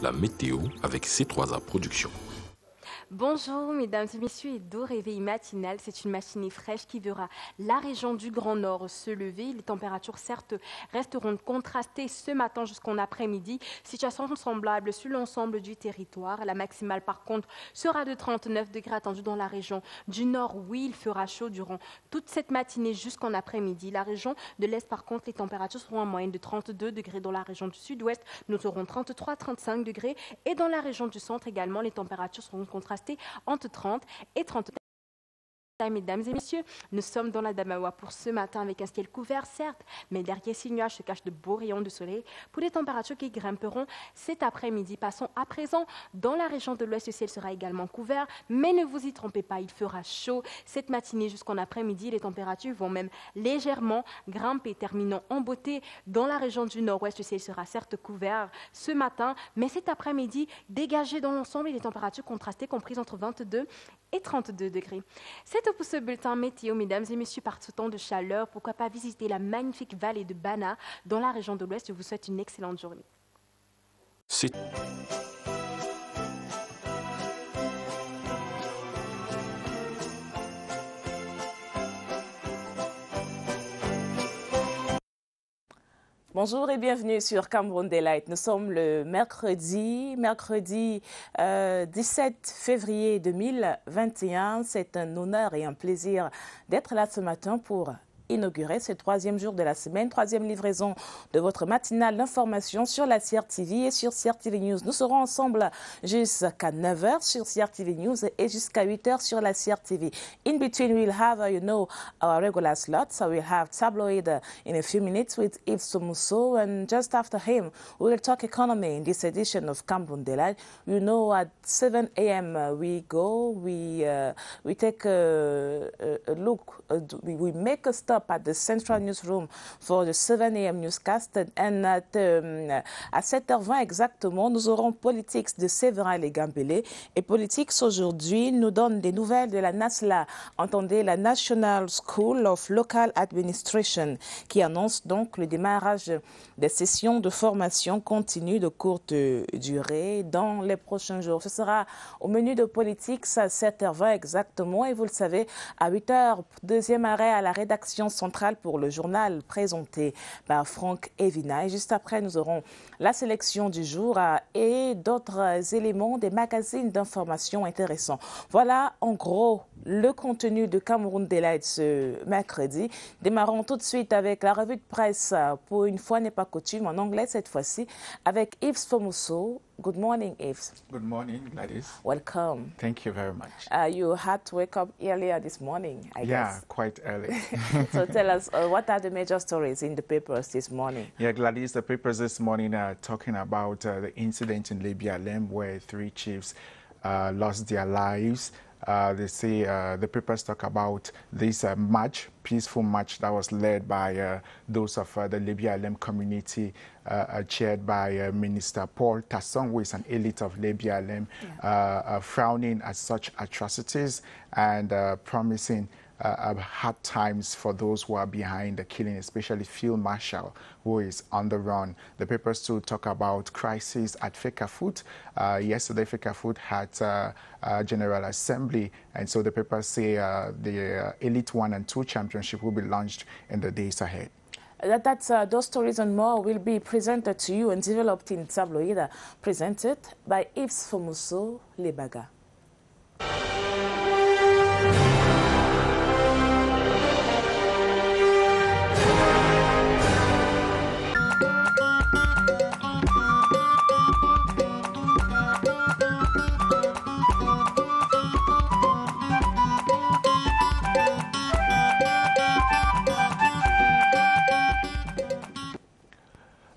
La météo avec C3A Productions. Bonjour mesdames et messieurs et doux réveil matinal, c'est une matinée fraîche qui verra la région du Grand Nord se lever. Les températures certes resteront contrastées ce matin jusqu'en après-midi, situation semblable sur l'ensemble du territoire. La maximale par contre sera de 39 degrés attendue dans la région du Nord. Oui, il fera chaud durant toute cette matinée jusqu'en après-midi. La région de l'Est par contre, les températures seront en moyenne de 32 degrés. Dans la région du Sud-Ouest, nous aurons 33-35 degrés et dans la région du Centre également, les températures seront contrastées entre 30 et 30. Mesdames et messieurs, nous sommes dans la Damawa pour ce matin avec un ciel couvert, certes, mais derrière ces nuages se cachent de beaux rayons de soleil pour des températures qui grimperont cet après-midi. Passons à présent dans la région de l'Ouest, le ciel sera également couvert, mais ne vous y trompez pas, il fera chaud cette matinée jusqu'en après-midi. Les températures vont même légèrement grimper, terminant en beauté dans la région du Nord-Ouest. Le ciel sera certes couvert ce matin, mais cet après-midi, dégagé dans l'ensemble et les températures contrastées comprises entre 22 et 32 degrés. C'est tout pour ce bulletin météo, mesdames et messieurs, par ce temps de chaleur. Pourquoi pas visiter la magnifique vallée de Bana dans la région de l'Ouest. Je vous souhaite une excellente journée. Bonjour et bienvenue sur Cameroun Delight. Nous sommes le mercredi 17 février 2021. C'est un honneur et un plaisir d'être là ce matin pour inaugurer ce troisième jour de la semaine, troisième livraison de votre matinale d'information sur la CRTV et sur CRTV News. Nous serons ensemble jusqu'à 9h sur CRTV News et jusqu'à 8h sur la CRTV. In between, we'll have, our regular slot. So we'll have tabloid in a few minutes with Yves Somuso, and just after him, we will talk economy in this edition of Cameroun Delight. You know, at 7 a.m. We take a look, we make a stop at the Central Newsroom for the 7 a.m. newscast. And at 7h20 exactement, nous aurons Politics de Séverin Legambele. Et Politics aujourd'hui nous donne des nouvelles de la NASLA, entendez la National School of Local Administration, qui annonce donc le démarrage des sessions de formation continue de courte durée dans les prochains jours. Ce sera au menu de Politics à 7h20 exactement. Et vous le savez, à 8h, deuxième arrêt à la rédaction centrale pour le journal présenté par Franck Evina. Et juste après, nous aurons la sélection du jour et d'autres éléments des magazines d'information intéressants. Voilà en gros le contenu de Cameroun Delight ce mercredi. Démarrons tout de suite avec la revue de presse, pour une fois n'est pas coutume, en anglais cette fois-ci, avec Yves Somuso. Good morning, Yves. Good morning, Gladys. Welcome. Thank you very much. You had to wake up earlier this morning, I guess. Yeah, quite early. So tell us, what are the major stories in the papers this morning? Yeah, Gladys, the papers this morning are talking about the incident in Libya Lem where 3 chiefs lost their lives. They say the papers talk about this march, peaceful march that was led by those of the Libya Lem community, chaired by Minister Paul Tasson, who is an elite of Libya Lem, frowning at such atrocities and promising hard times for those who are behind the killing, especially Field Marshal, who is on the run. The papers too talk about crisis at Fecafoot. Yesterday, Fecafoot had General Assembly, and so the papers say the Elite 1 and 2 championship will be launched in the days ahead. Those stories and more will be presented to you and developed in Tabloid, presented by Yves Somuso Lebaga.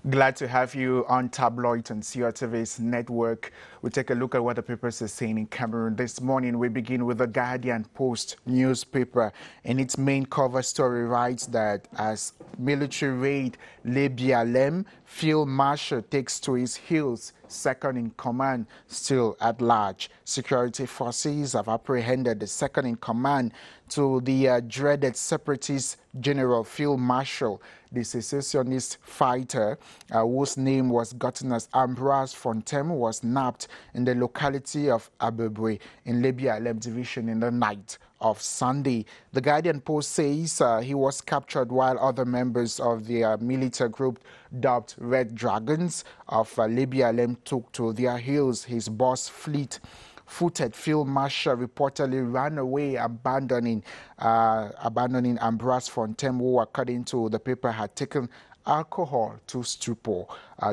Glad to have you on Tabloid and CRTV's network. We'll take a look at what the papers are saying in Cameroon. This morning, we begin with the Guardian Post newspaper. And its main cover story writes that as military raid Libya Lem, Field Marshal takes to his heels, second in command still at large. Security forces have apprehended the second in command to the dreaded separatist General Field Marshal, the secessionist fighter whose name was gotten as Ambroise Fontem, was nabbed in the locality of Abebwe in Lebia Alem division in the night of Sunday. The Guardian Post says he was captured while other members of the military group dubbed Red Dragons of Lebia Alem took to their heels. His boss, fleet-footed Field Marshal, reportedly ran away, abandoning Ambroise Fontem, who, according to the paper, had taken alcohol to stupor.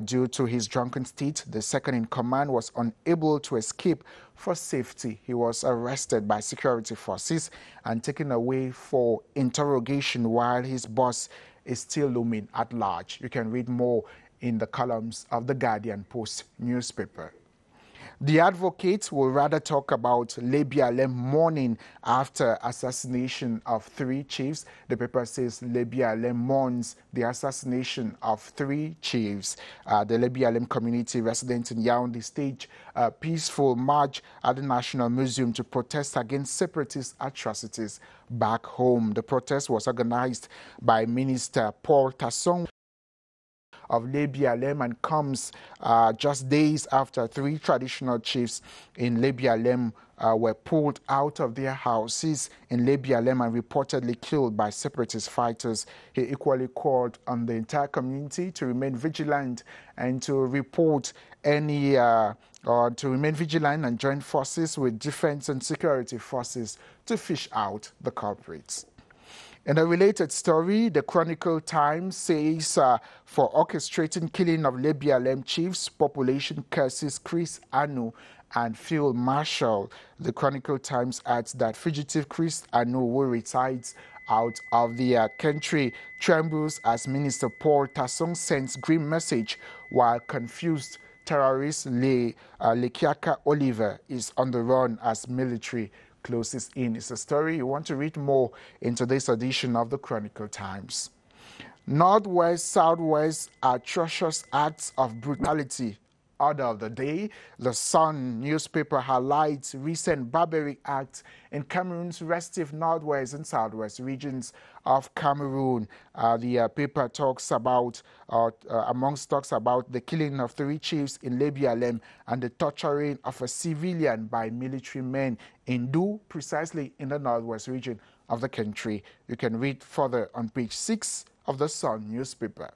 Due to his drunken state, the second in command was unable to escape for safety. He was arrested by security forces and taken away for interrogation while his boss is still looming at large. You can read more in the columns of the Guardian Post newspaper. The Advocate will rather talk about Lebia Alem mourning after assassination of 3 chiefs. The paper says Lebia Alem mourns the assassination of 3 chiefs. The Lebia Alem community resident in Yaoundé staged a peaceful march at the National Museum to protest against separatist atrocities back home. The protest was organized by Minister Paul Tassong of Lebia Alem and comes just days after 3 traditional chiefs in Lebia Alem were pulled out of their houses in Lebia Alem and reportedly killed by separatist fighters. He equally called on the entire community to remain vigilant and to report any or to remain vigilant and join forces with defense and security forces to fish out the culprits. In a related story, the Chronicle Times says for orchestrating killing of Lebia Alem chiefs, population curses Chris Anu and Field Marshal. The Chronicle Times adds that fugitive Chris Anu, who resides out of the country, trembles as Minister Paul Tassong sends grim message while confused terrorist Lekiaka Oliver is on the run as military closes in. It's a story you want to read more in today's edition of the Chronicle Times. Northwest, Southwest, atrocious acts of brutality. Order of the day, the Sun newspaper highlights recent barbaric acts in Cameroon's restive northwest and southwest regions of Cameroon. The paper talks about, talks about the killing of 3 chiefs in Lebia Alem and the torturing of a civilian by military men in Du, precisely in the northwest region of the country. You can read further on page 6 of the Sun newspaper.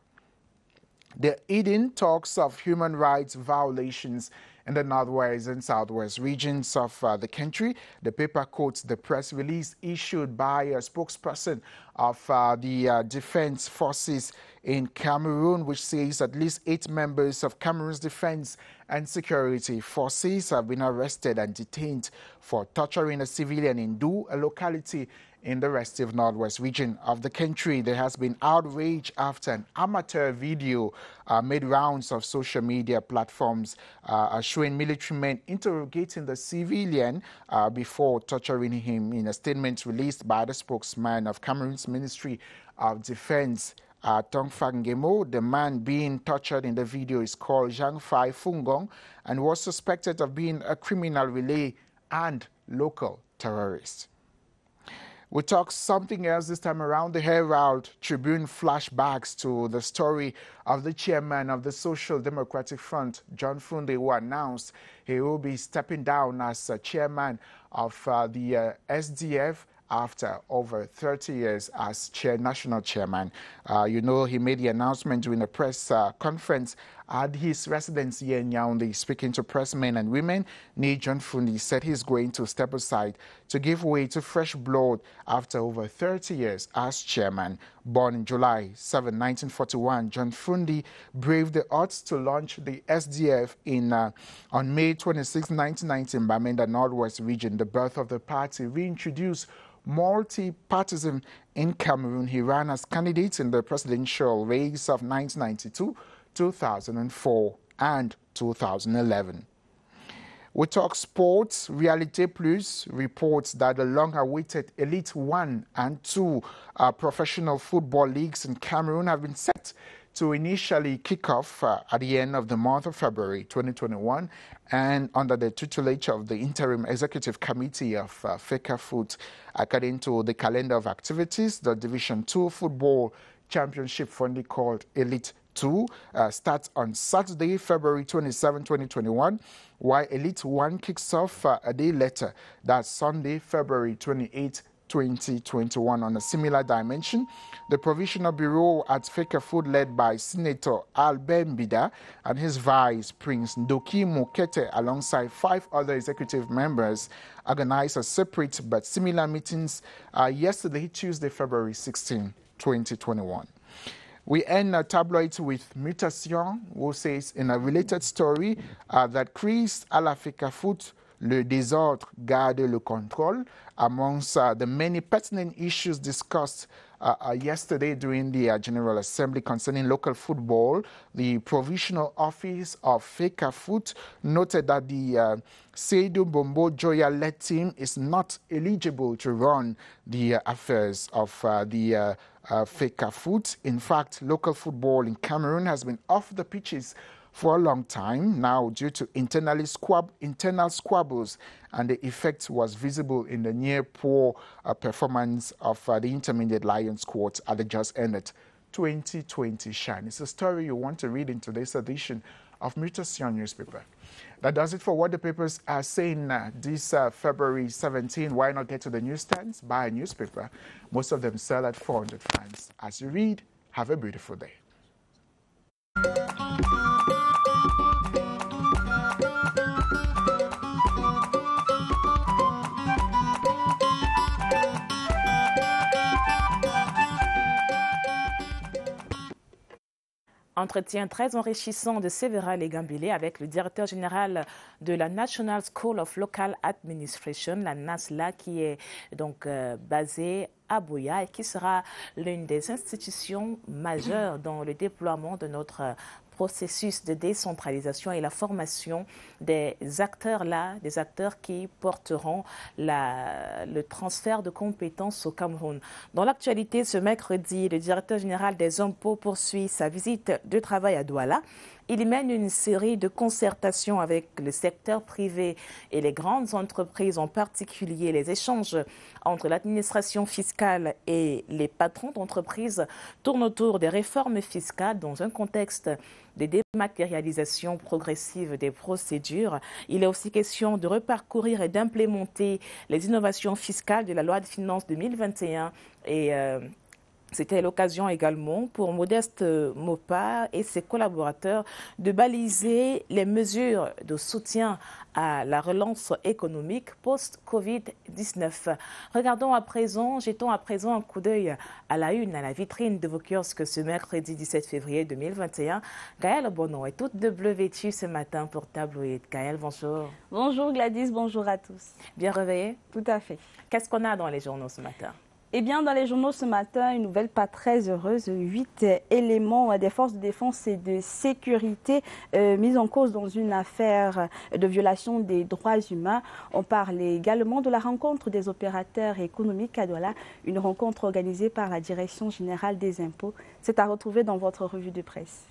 The Eden talks of human rights violations in the northwest and southwest regions of the country. The paper quotes the press release issued by a spokesperson of the defense forces in Cameroon, which says at least 8 members of Cameroon's defense and security forces have been arrested and detained for torturing a civilian in Du, a locality in the restive northwest region of the country. There has been outrage after an amateur video made rounds of social media platforms showing military men interrogating the civilian before torturing him. In a statement released by the spokesman of Cameroon's Ministry of Defense, Tong Fangemo, the man being tortured in the video is called Zhang Fai Fungong and was suspected of being a criminal relay and local terrorist. We talk something else this time around. The Herald Tribune flashbacks to the story of the chairman of the Social Democratic Front, John Funde, who announced he will be stepping down as chairman of the SDF after over 30 years as national chairman. You know, he made the announcement during a press conference at his residence here in Yaoundé. Speaking to pressmen and women, Nee John Funde said he's going to step aside to give way to fresh blood after over 30 years as chairman. Born in July 7, 1941, John Funde braved the odds to launch the SDF on May 26, 1990 in Bamenda Northwest region. The birth of the party reintroduced multi-partism in Cameroon. He ran as candidate in the presidential race of 1992, 2004 and 2011. We talk sports. Realite Plus reports that the long-awaited Elite 1 and 2 professional football leagues in Cameroon have been set to initially kick off at the end of the month of February 2021 and under the tutelage of the Interim Executive Committee of Fecafoot. According to the calendar of activities, the Division 2 Football Championship, fondly called Elite 2, starts on Saturday, February 27, 2021, while Elite 1 kicks off a day later, that's Sunday, February 28, 2021. On a similar dimension, the Provisional Bureau at Fecafoot, led by Senator Albert Mbida and his vice, Prince Ndoki Mokete, alongside 5 other executive members, organized a separate but similar meetings yesterday, Tuesday, February 16, 2021. We end tabloids with Mutation, who says in a related story that Chris à la Fecafoot, le désordre garde le contrôle. Amongst the many pertinent issues discussed yesterday during the General Assembly concerning local football, the Provisional Office of Fecafoot noted that the Seydou Bombo Joya-led team is not eligible to run the affairs of the Fecafoot. In fact, local football in Cameroon has been off the pitches for a long time now due to internal squabbles, and the effect was visible in the near poor performance of the Intermediate Lions squad at the just ended 2020 Shine. It's a story you want to read in today's edition of Mutation newspaper. That does it for what the papers are saying this February 17. Why not get to the newsstands, buy a newspaper? Most of them sell at 400 francs. As you read, have a beautiful day. Entretien très enrichissant de Sévéra Legambélé avec le directeur général de la National School of Local Administration, la NASLA, qui est donc basée à Buea et qui sera l'une des institutions majeures dans le déploiement de notre processus de décentralisation et la formation des acteurs des acteurs qui porteront le transfert de compétences au Cameroun. Dans l'actualité, ce mercredi, le directeur général des impôts poursuit sa visite de travail à Douala. Il mène une série de concertations avec le secteur privé et les grandes entreprises, en particulier les échanges entre l'administration fiscale et les patrons d'entreprises tournent autour des réformes fiscales dans un contexte de dématérialisation progressive des procédures. Il est aussi question de reparcourir et d'implémenter les innovations fiscales de la loi de finances 2021 et c'était l'occasion également pour Modeste Mopa et ses collaborateurs de baliser les mesures de soutien à la relance économique post-Covid-19. Jetons à présent un coup d'œil à la une, à la vitrine de vos kiosques ce mercredi 17 février 2021. Gaëlle Bono est toute de bleu vêtue ce matin pour Tabloïd. Gaëlle, bonjour. Bonjour Gladys, bonjour à tous. Bien réveillé? Tout à fait. Qu'est-ce qu'on a dans les journaux ce matin? Eh bien, dans les journaux ce matin, une nouvelle pas très heureuse. 8 éléments des forces de défense et de sécurité mis en cause dans une affaire de violation des droits humains. On parle également de la rencontre des opérateurs économiques à Douala, une rencontre organisée par la Direction générale des impôts. C'est à retrouver dans votre revue de presse.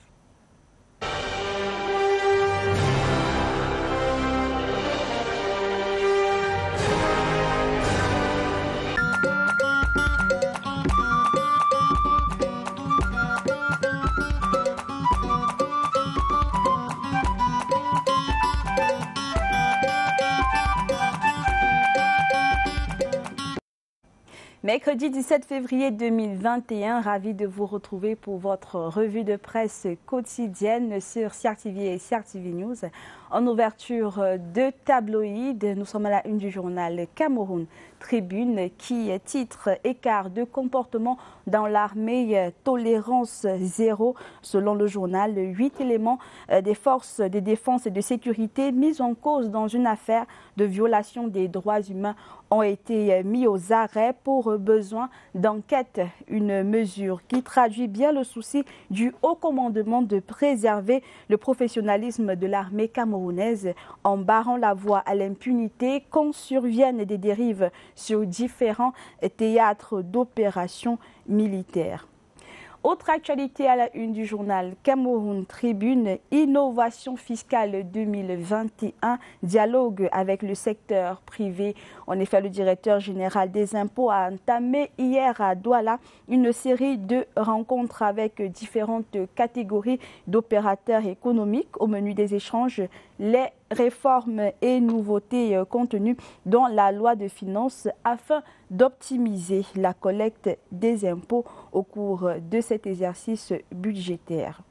Mercredi 17 février 2021, ravi de vous retrouver pour votre revue de presse quotidienne sur CRTV et CRTV News. En ouverture de tabloïd, nous sommes à la une du journal Cameroun Tribune qui titre « Écart de comportement dans l'armée, tolérance zéro ». Selon le journal, 8 éléments des forces de défense et de sécurité mis en cause dans une affaire de violation des droits humains ont été mis aux arrêts pour besoin d'enquête. Une mesure qui traduit bien le souci du haut commandement de préserver le professionnalisme de l'armée camerounaise en barrant la voie à l'impunité quand surviennent des dérives sur différents théâtres d'opérations militaires. Autre actualité à la une du journal Cameroun Tribune, innovation fiscale 2021, dialogue avec le secteur privé. En effet, le directeur général des impôts a entamé hier à Douala une série de rencontres avec différentes catégories d'opérateurs économiques. Au menu des échanges, les réformes et nouveautés contenues dans la loi de finances afin d'optimiser la collecte des impôts au cours de cet exercice budgétaire.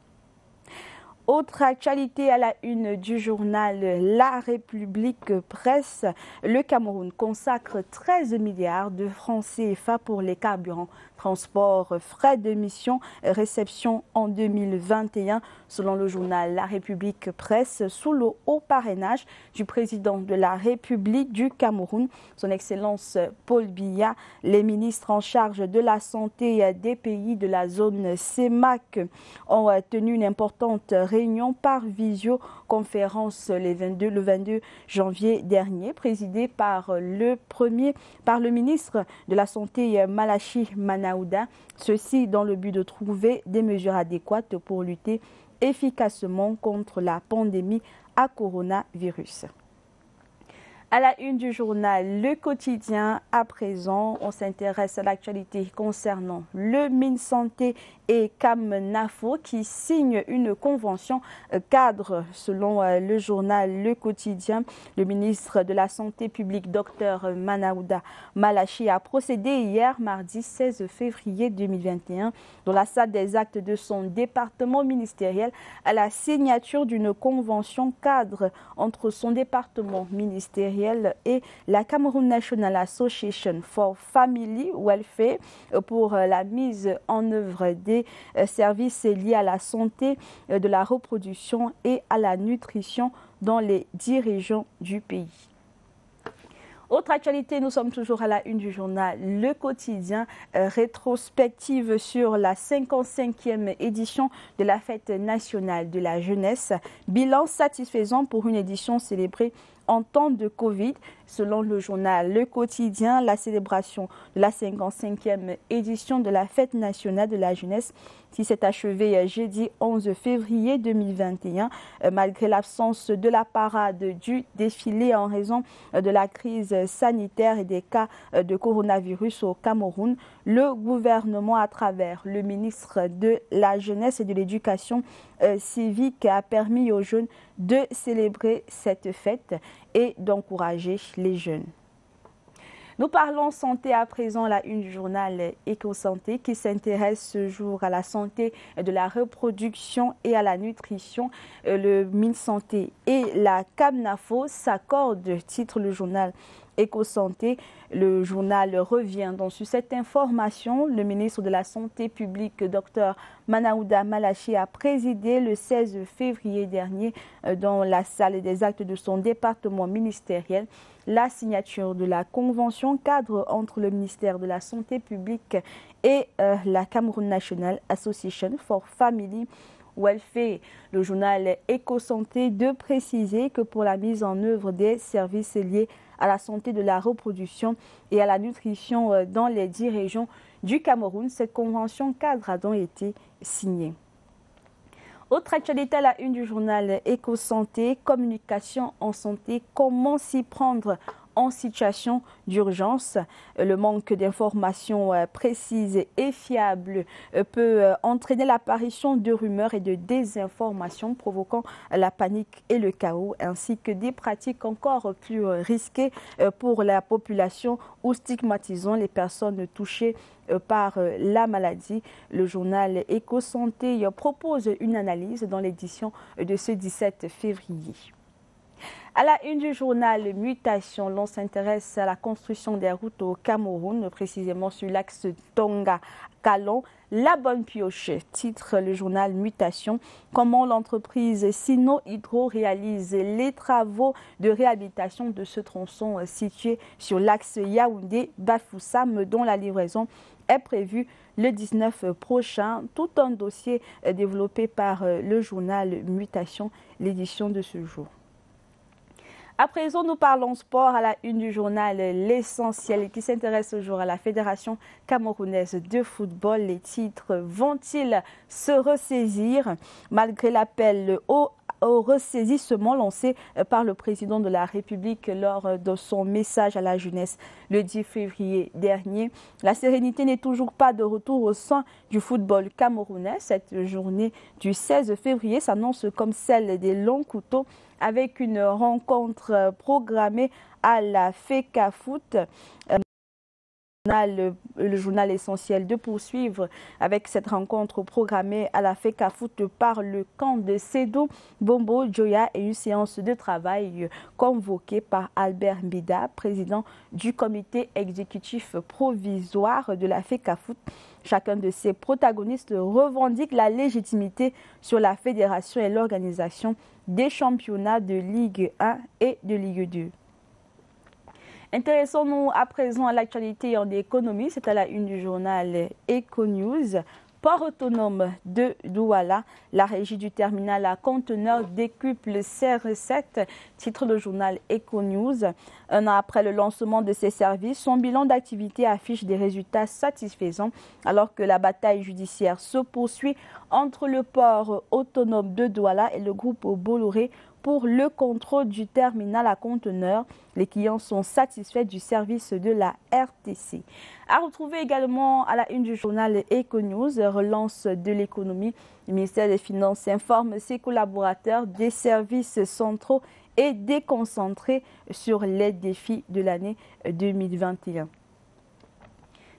Autre actualité à la une du journal La République Presse, le Cameroun consacre 13 milliards de francs CFA pour les carburants, transport, frais de mission, réception en 2021, selon le journal La République Presse, sous le haut parrainage du président de la République du Cameroun, son Excellence Paul Biya. Les ministres en charge de la santé des pays de la zone CEMAC ont tenu une importante réunion par visioconférence le 22 janvier dernier, présidée par le ministre de la Santé Malachi Manaouda, ceci dans le but de trouver des mesures adéquates pour lutter efficacement contre la pandémie à coronavirus. À la une du journal Le Quotidien, à présent, on s'intéresse à l'actualité concernant le MinSanté et CAMNAFO qui signent une convention cadre. Selon le journal Le Quotidien, le ministre de la Santé publique, Dr Manaouda Malachi, a procédé hier, mardi 16 février 2021, dans la salle des actes de son département ministériel, à la signature d'une convention cadre entre son département ministériel et la Cameroun National Association for Family Welfare pour la mise en œuvre des services liés à la santé, de la reproduction et à la nutrition dans les 10 régions du pays. Autre actualité, nous sommes toujours à la une du journal Le Quotidien, rétrospective sur la 55e édition de la Fête nationale de la jeunesse. Bilan satisfaisant pour une édition célébrée en temps de Covid. Selon le journal Le Quotidien, la célébration de la 55e édition de la Fête nationale de la jeunesse qui s'est achevée jeudi 11 février 2021, malgré l'absence de la parade du défilé en raison de la crise sanitaire et des cas de coronavirus au Cameroun. Le gouvernement, à travers le ministre de la Jeunesse et de l'Éducation civique, a permis aux jeunes de célébrer cette fête et d'encourager les jeunes. Nous parlons santé à présent, la une du journal Éco-Santé qui s'intéresse ce jour à la santé de la reproduction et à la nutrition. Le MinSanté et la CAMNAFO s'accordent, titre le journal Éco-Santé. Le journal revient donc sur cette information. Le ministre de la Santé publique, Dr Manaouda Malachi, a présidé le 16 février dernier dans la salle des actes de son département ministériel la signature de la convention cadre entre le ministère de la Santé publique et la Cameroun National Association for Family Welfare. Le journal Éco-Santé de préciser que pour la mise en œuvre des services liés à la santé de la reproduction et à la nutrition dans les 10 régions du Cameroun, cette convention cadre a donc été signée. Autre actualité à la une du journal Éco-Santé, communication en santé, comment s'y prendre en situation d'urgence. Le manque d'informations précises et fiables peut entraîner l'apparition de rumeurs et de désinformations provoquant la panique et le chaos, ainsi que des pratiques encore plus risquées pour la population ou stigmatisant les personnes touchées par la maladie. Le journal Éco-Santé propose une analyse dans l'édition de ce 17 février. À la une du journal Mutation, l'on s'intéresse à la construction des routes au Cameroun, précisément sur l'axe Tonga-Kalon. La bonne pioche, titre le journal Mutation. Comment l'entreprise Sino Hydro réalise les travaux de réhabilitation de ce tronçon situé sur l'axe Yaoundé-Bafoussam, dont la livraison est prévue le 19 prochain. Tout un dossier développé par le journal Mutation, l'édition de ce jour. À présent, nous parlons sport à la une du journal L'Essentiel qui s'intéresse toujours à la Fédération camerounaise de football. Les titres vont-ils se ressaisir malgré l'appel au ressaisissement lancé par le président de la République lors de son message à la jeunesse le 10 février dernier. La sérénité n'est toujours pas de retour au sein du football camerounais. Cette journée du 16 février s'annonce comme celle des longs couteaux avec une rencontre programmée à la FECAFOOT. Le journal Essentiel de poursuivre avec cette rencontre programmée à la FECAFOOT par le camp de Sédou Bombo Joya et une séance de travail convoquée par Albert Mbida, président du comité exécutif provisoire de la FECAFOOT. Chacun de ces protagonistes revendique la légitimité sur la fédération et l'organisation des championnats de Ligue 1 et de Ligue 2. Intéressons-nous à présent à l'actualité en économie. C'est à la une du journal Econews. Port autonome de Douala, la régie du terminal à conteneurs décuple ses recettes, titre le journal Econews. Un an après le lancement de ces services, son bilan d'activité affiche des résultats satisfaisants alors que la bataille judiciaire se poursuit entre le port autonome de Douala et le groupe Bolloré pour le contrôle du terminal à conteneurs. Les clients sont satisfaits du service de la RTC. À retrouver également à la une du journal Econews, relance de l'économie. Le ministère des Finances informe ses collaborateurs des services centraux et déconcentrés sur les défis de l'année 2021.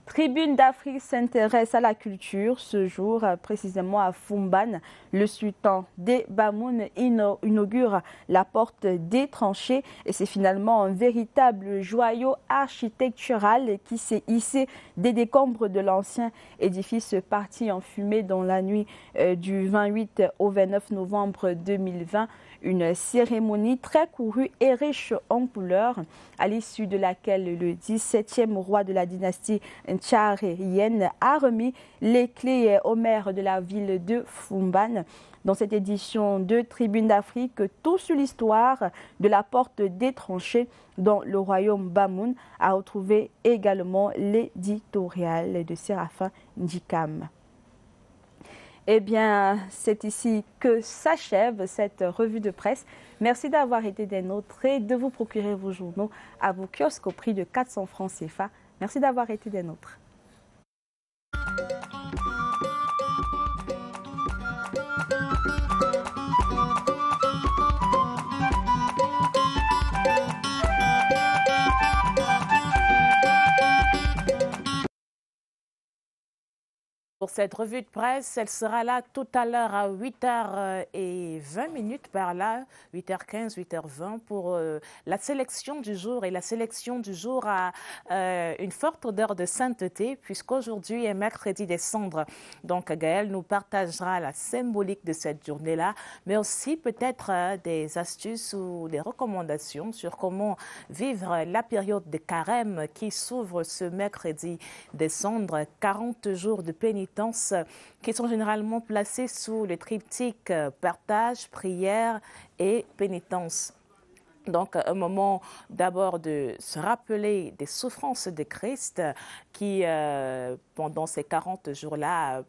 Tribune d'Afrique s'intéresse à la culture ce jour, précisément à Fumban. Le sultan des Bamoun inaugure la porte des tranchées et c'est finalement un véritable joyau architectural qui s'est hissé des décombres de l'ancien édifice parti en fumée dans la nuit du 28 au 29 novembre 2020. Une cérémonie très courue et riche en couleurs, à l'issue de laquelle le 17e roi de la dynastie tcharienne a remis les clés au maire de la ville de Fumban. Dans cette édition de Tribune d'Afrique, tout sur l'histoire de la porte des tranchées dans le royaume Bamoun, a retrouvé également l'éditorial de Séraphin Ndikam. Eh bien, c'est ici que s'achève cette revue de presse. Merci d'avoir été des nôtres et de vous procurer vos journaux à vos kiosques au prix de 400 francs CFA. Merci d'avoir été des nôtres. Pour cette revue de presse, elle sera là tout à l'heure à 8h20 par là, 8h15, 8h20 pour la sélection du jour. Et la sélection du jour a une forte odeur de sainteté puisqu'aujourd'hui est mercredi des cendres. Donc Gaël nous partagera la symbolique de cette journée-là, mais aussi peut-être des astuces ou des recommandations sur comment vivre la période de carême qui s'ouvre ce mercredi des cendres, 40 jours de pénitence qui sont généralement placés sous le triptyque partage, prière et pénitence. Donc, un moment d'abord de se rappeler des souffrances de Christ qui, pendant ces 40 jours-là,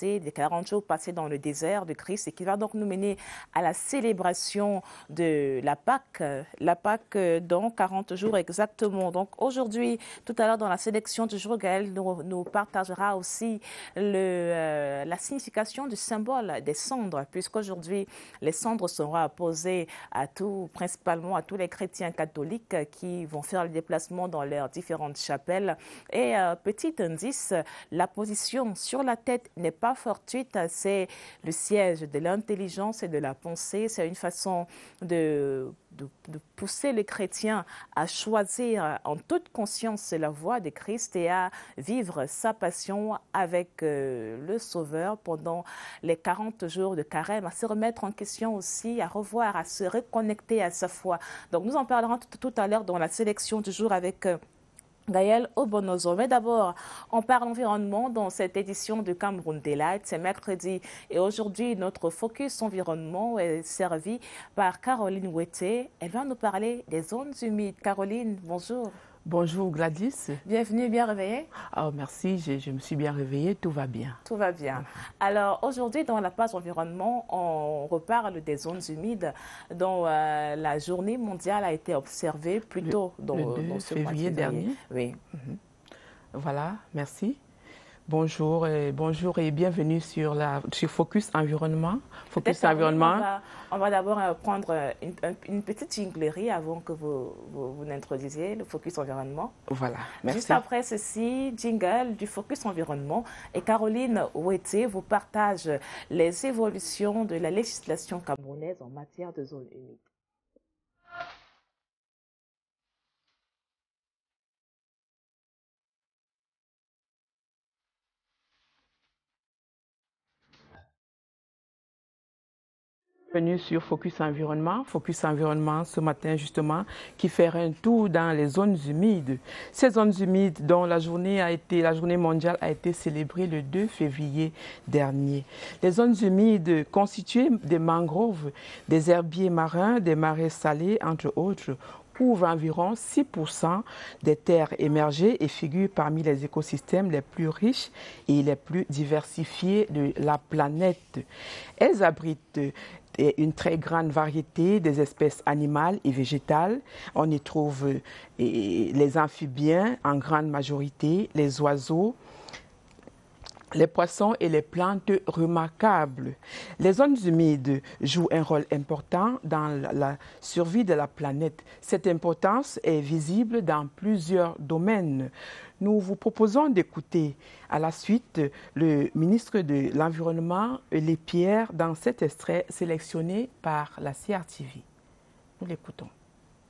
des 40 jours passés dans le désert de Christ et qui va donc nous mener à la célébration de la Pâque dans 40 jours exactement. Donc, aujourd'hui, tout à l'heure, dans la sélection du jour, Gaël nous partagera aussi la signification du symbole des cendres, puisqu'aujourd'hui, les cendres seront apposées principalement à tous les chrétiens catholiques qui vont faire le déplacement dans leurs différentes chapelles. Et petit indice, la position sur la tête n'est pas fortuite, c'est le siège de l'intelligence et de la pensée. C'est une façon de pousser les chrétiens à choisir en toute conscience la voie de Christ et à vivre sa passion avec le Sauveur pendant les 40 jours de carême, à se remettre en question aussi, à revoir, à se reconnecter à sa foi. Donc nous en parlerons tout à l'heure dans la sélection du jour avec Gaël Obonozo. Mais d'abord, on parle environnement dans cette édition de Cameroun Daylight. C'est mercredi et aujourd'hui, notre focus environnement est servi par Caroline Ouetté. Elle va nous parler des zones humides. Caroline, bonjour. Bonjour Gladys. Bienvenue, bien réveillée. Oh, merci, je me suis bien réveillée, tout va bien. Tout va bien. Alors aujourd'hui, dans la page environnement, on reparle des zones humides dont la journée mondiale a été observée plus tôt dans ce mois de février dernier. Oui. Voilà, merci. Bonjour et bienvenue sur Focus Environnement. Focus Environnement. On va d'abord prendre une petite jinglerie avant que vous n'introduisiez le Focus Environnement. Voilà, merci. Juste après ceci, jingle du Focus Environnement. Et Caroline Ouetté vous partage les évolutions de la législation camerounaise en matière de zones humides. Bienvenue sur Focus Environnement. Focus Environnement ce matin justement qui fait un tour dans les zones humides. Ces zones humides dont la journée mondiale a été célébrée le 2 février dernier. Les zones humides constituées des mangroves, des herbiers marins, des marais salés entre autres couvrent environ 6% des terres émergées et figurent parmi les écosystèmes les plus riches et les plus diversifiés de la planète. Elles abritent une très grande variété des espèces animales et végétales. On y trouve les amphibiens en grande majorité, les oiseaux, les poissons et les plantes remarquables. Les zones humides jouent un rôle important dans la survie de la planète. Cette importance est visible dans plusieurs domaines. Nous vous proposons d'écouter à la suite le ministre de l'Environnement, Elie Pierre, dans cet extrait sélectionné par la CRTV. Nous l'écoutons.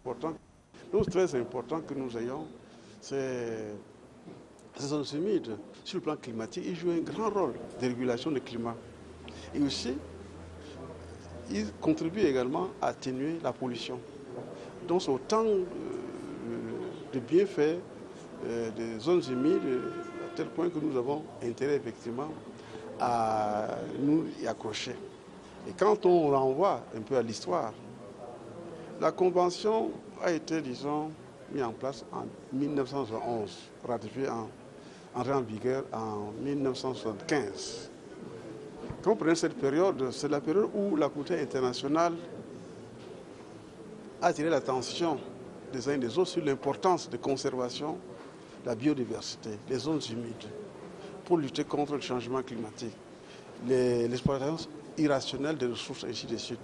L'autre très important que nous ayons, c'est ces zones humides. Sur le plan climatique, ils jouent un grand rôle de régulation du climat. Et aussi, ils contribuent également à atténuer la pollution. Donc, c'est autant de bienfaits des zones humides, à tel point que nous avons intérêt effectivement à nous y accrocher. Et quand on renvoie un peu à l'histoire, la Convention a été, disons, mise en place en 1911, ratifiée entrée en vigueur en 1975. Quand vous prenez cette période, c'est la période où la communauté internationale a attiré l'attention des uns et des autres sur l'importance de conservation de la biodiversité, les zones humides, pour lutter contre le changement climatique, l'exploitation irrationnelle des ressources, ainsi de suite.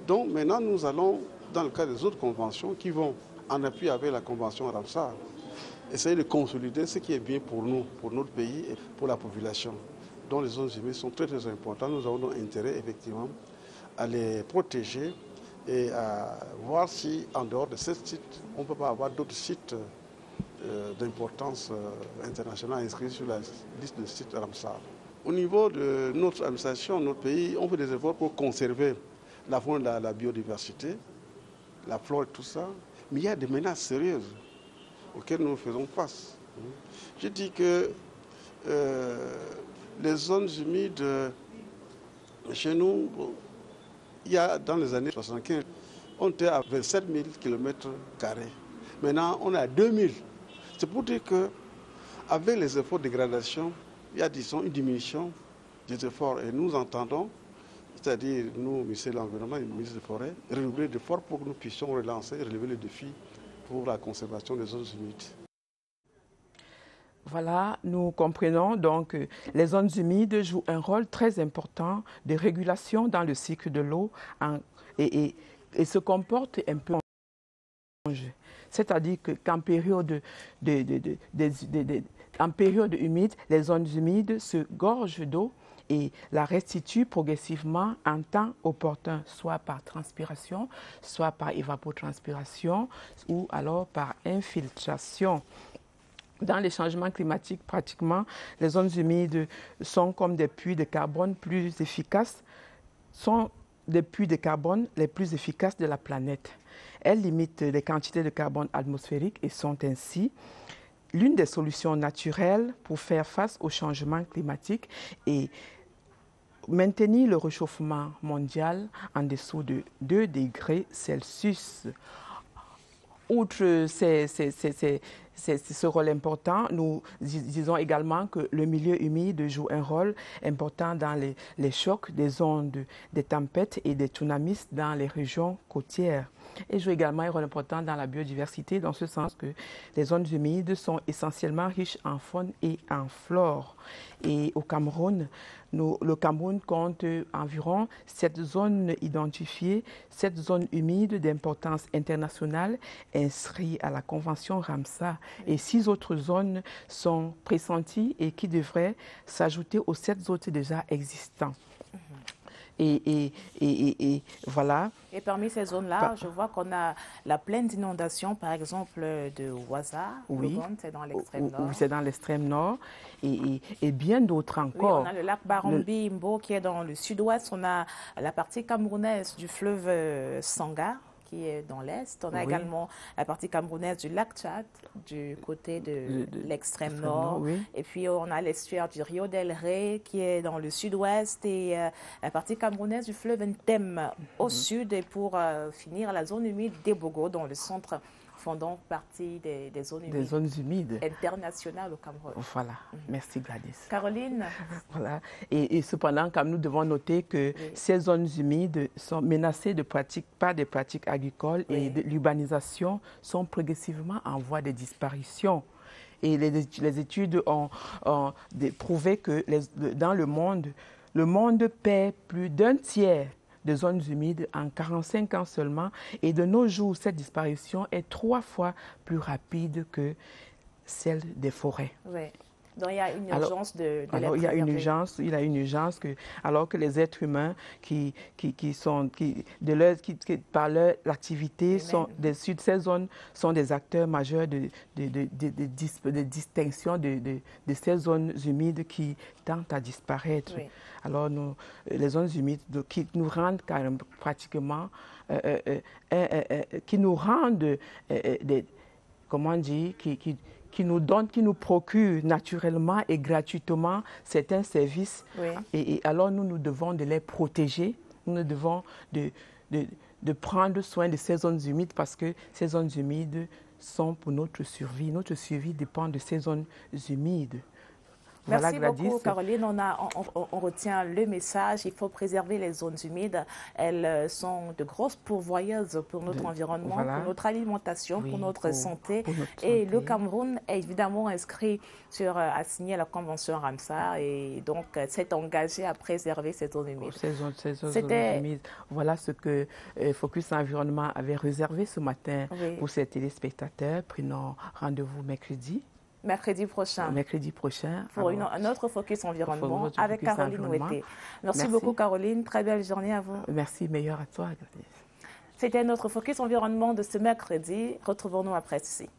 Donc maintenant, nous allons, dans le cadre des autres conventions qui vont en appui avec la convention Ramsar, essayer de consolider ce qui est bien pour nous, pour notre pays et pour la population. Donc les zones humides sont très très importantes. Nous avons donc intérêt effectivement à les protéger et à voir si en dehors de ces sites, on ne peut pas avoir d'autres sites d'importance internationale inscrits sur la liste de sites Ramsar. Au niveau de notre administration, notre pays, on fait des efforts pour conserver la faune, la biodiversité, la flore et tout ça, mais il y a des menaces sérieuses auxquelles nous faisons face. Je dis que les zones humides, chez nous, il y a dans les années 75, on était à 27 000 km². Maintenant, on est à 2 000. C'est pour dire qu'avec les efforts de dégradation, il y a, disons, une diminution des efforts. Et nous entendons, c'est-à-dire nous, ministère de l'Environnement et le ministre des Forêts, redoubler d'efforts pour que nous puissions relancer et relever le défi pour la conservation des zones humides. Voilà, nous comprenons donc que les zones humides jouent un rôle très important de régulation dans le cycle de l'eau et se comportent un peu en éponge. C'est-à-dire qu'en période humide, les zones humides se gorgent d'eau et la restituent progressivement en temps opportun, soit par transpiration, soit par évapotranspiration ou alors par infiltration. Dans les changements climatiques, pratiquement, les zones humides sont comme des puits de carbone plus efficaces, sont des puits de carbone les plus efficaces de la planète. Elles limitent les quantités de carbone atmosphérique et sont ainsi l'une des solutions naturelles pour faire face au changement climatique et maintenir le réchauffement mondial en dessous de 2 degrés Celsius. Outre ce rôle important, nous disons également que le milieu humide joue un rôle important dans les chocs des ondes, des tempêtes et des tsunamis dans les régions côtières. Et joue également un rôle important dans la biodiversité, dans ce sens que les zones humides sont essentiellement riches en faune et en flore. Et au Cameroun, le Cameroun compte environ 7 zones identifiées, 7 zones humides d'importance internationale inscrites à la Convention Ramsar. Et 6 autres zones sont pressenties et qui devraient s'ajouter aux 7 autres déjà existants. Et voilà. Et parmi ces zones-là, je vois qu'on a la plaine d'inondation, par exemple, de Ouaza. Oui, c'est dans l'extrême nord. Oui, c'est dans l'extrême nord. Et bien d'autres encore. Oui, on a le lac Barombi-Imbo qui est dans le sud-ouest. On a la partie camerounaise du fleuve Sanga, qui est dans l'est. On a également la partie camerounaise du lac Tchad, du côté de l'extrême nord. Oui. Et puis, on a l'estuaire du Rio del Rey, qui est dans le sud-ouest, et la partie camerounaise du fleuve Ntem au sud. Et pour finir, la zone humide d'Ebogo, dans le centre, font donc partie des zones humides internationales au Cameroun. Voilà. Merci Gladys. Caroline. Voilà. Et cependant, comme nous devons noter que ces zones humides sont menacées par des pratiques agricoles et l'urbanisation sont progressivement en voie de disparition. Et les études ont prouvé que dans le monde perd plus d'un tiers de zones humides en 45 ans seulement. Et de nos jours, cette disparition est 3 fois plus rapide que celle des forêts. Oui. Donc, il y a une urgence alors, il y a une urgence que, alors que les êtres humains par leur activité de ces zones sont des acteurs majeurs de distinction de ces zones humides qui tentent à disparaître. Oui. Alors, les zones humides qui nous rendent pratiquement, qui nous rendent, comment dire, qui nous procurent naturellement et gratuitement certains services. Oui. Et alors, nous devons de les protéger. Nous devons de prendre soin de ces zones humides parce que ces zones humides sont pour notre survie. Notre survie dépend de ces zones humides. Merci beaucoup, Caroline. On retient le message. Il faut préserver les zones humides. Elles sont de grosses pourvoyeuses pour notre environnement, pour notre alimentation, pour notre santé. Et le Cameroun est évidemment inscrit a signé la Convention Ramsar et donc s'est engagé à préserver ces zones humides. Ces zones humides. Voilà ce que Focus Environnement avait réservé ce matin pour ses téléspectateurs. Prenons rendez-vous mercredi. Mercredi prochain. Pour un autre Focus Environnement avec Caroline Ouetté. Merci beaucoup, Caroline. Très belle journée à vous. Merci, meilleur à toi, Gladys. C'était notre Focus Environnement de ce mercredi. Retrouvons-nous après ceci.